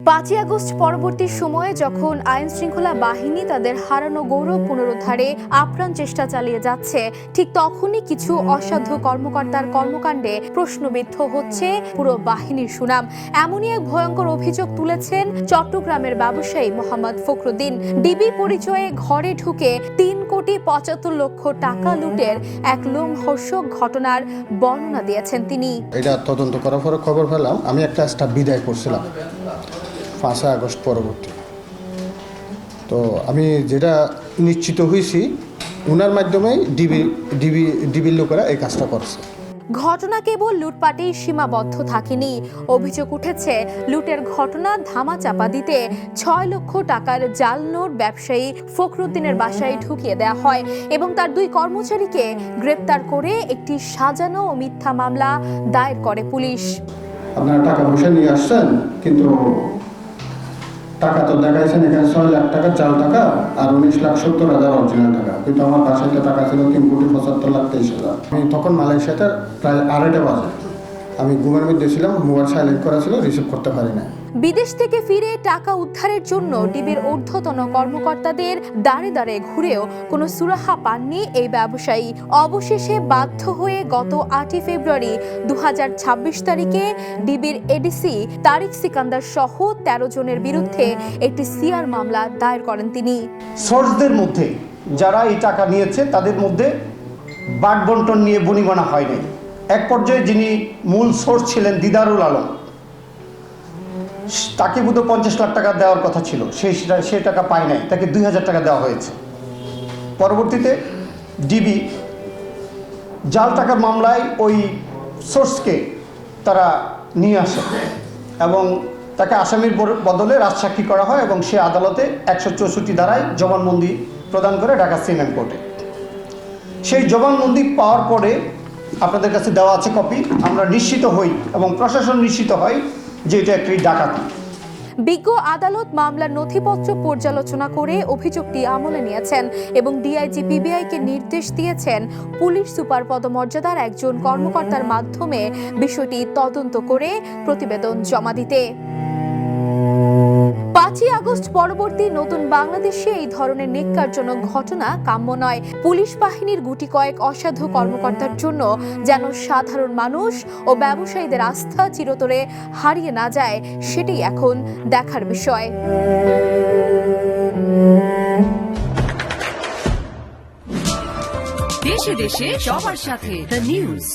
5ই August পরবর্তী সময়ে যখন আইন শৃঙ্খলা বাহিনী তাদের হারানো গৌরব পুনরুদ্ধারে আপ্রাণ চেষ্টা চালিয়ে যাচ্ছে, ঠিক তখনই কিছু অসাধু কর্মকর্তার কর্মকাণ্ডে প্রশ্নবিদ্ধ হচ্ছে পুরো বাহিনীর সুনাম। এমনই এক ভয়ঙ্কর অভিযোগ তুলেছেন চট্টগ্রামের ব্যবসায়ী মোহাম্মদ ফখরুদ্দিন। ডিবি পরিচয়ে ঘরে ঢুকে 3,75,00,000 টাকা লুটের এক লোমহর্ষক ঘটনার বর্ণনা দিয়েছেন তিনি। এটা তদন্ত করার পরে খবর পেলাম, আমি একটা স্টাফ বিদায় করছিলাম 5 আগস্ট পরবর্তী। তো আমি যেটা নিশ্চিত হয়েছি ওনার মাধ্যমেই ডিবির লোকেরা এই কাজটা করছে। ঘটনা কেবল লুটপাটেই সীমাবদ্ধ থাকেনি। অভিযোগ উঠেছে লুটের ঘটনা ধামাচাপা দিতে 6 লক্ষ টাকার জাল নোট ব্যবসায়ী ফখরুদ্দিনের বাসায় ঢুকিয়ে দেওয়া হয় এবং তার 2 কর্মচারীকে গ্রেপ্তার করে একটি সাজানো ও মিথ্যা মামলা দায়ের করে পুলিশ। আপনারা টাকা পয়সা নিয়ে আসছেন, কিন্তু টাকা তো দেখাইছেন এখানে 6 লাখ টাকা জাল টাকা আর 19,70,000 অরিজিনাল টাকা, কিন্তু আমার বাসায় টাকা ছিল 3,75,23,000। আমি তখন মালয়েশিয়াতে প্রায় 2:30 বাজে, আমি ঘুমের মধ্যে ছিলাম, মোবাইল সাইলেন্ট করা ছিল, রিসিভ করতে পারি না। বিদেশ থেকে ফিরে টাকা উদ্ধারের জন্য ডিবির ঊর্ধ্বতন কর্মকর্তাদের দাঁড়ে দাঁড়ে ঘুরেও কোনো সুরাহা পাননি এই ব্যবসায়ী। অবশেষে বাধ্য হয়ে গত 8 ফেব্রুয়ারি 2026 তারিখে ডিবির এডিসি তারিক সিকান্দার সহ 13 জনের বিরুদ্ধে একটি সিআর মামলা দায়ের করেন তিনি। সোর্সদের মধ্যে যারা এই টাকা নিয়েছে তাদের মধ্যে বাট বন্টন নিয়ে বনিগণা হয়নি। এক পর্যায়ে যিনি মূল সোর্স ছিলেন দিদারুল আলম, তাকে বোধহয় 50 লাখ টাকা দেওয়ার কথা ছিল, সে টাকা পায় নাই, তাকে 2,000 টাকা দেওয়া হয়েছে। পরবর্তীতে ডিবি জাল টাকার মামলায় ওই সোর্সকে তারা নিয়ে আসে এবং তাকে আসামির বদলে রাজসাক্ষী করা হয় এবং সে আদালতে 164 ধারায় জবানবন্দি প্রদান করে ঢাকা সিএমএম কোর্টে। সেই জবানবন্দি পাওয়ার পরে আপনাদের কাছে দেওয়া আছে কপি, আমরা নিশ্চিত হই এবং প্রশাসন নিশ্চিত হয় যে এটা একটি ডাকাতি। বিজ্ঞ আদালত মামলার নথিপত্র পর্যালোচনা করে অভিযোগটি আমলে নিয়েছেন এবং ডিআইজি পিবিআইকে নির্দেশ দিয়েছেন পুলিশ সুপার পদমর্যাদার একজন কর্মকর্তার মাধ্যমে বিষয়টি তদন্ত করে প্রতিবেদন জমা দিতে। 5ই আগস্ট পরবর্তী নতুন বাংলাদেশে এই ধরনের ন্যাক্কারজনক ঘটনা কাম্য নয়। পুলিশ বাহিনীর গুটি কয়েক অসাধু কর্মকর্তার জন্য যেন সাধারণ মানুষ ও ব্যবসায়ীদের আস্থা চিরতরে হারিয়ে না যায়, সেটাই এখন দেখার বিষয়। দেশে দেশে সবার সাথে দ্য নিউজ।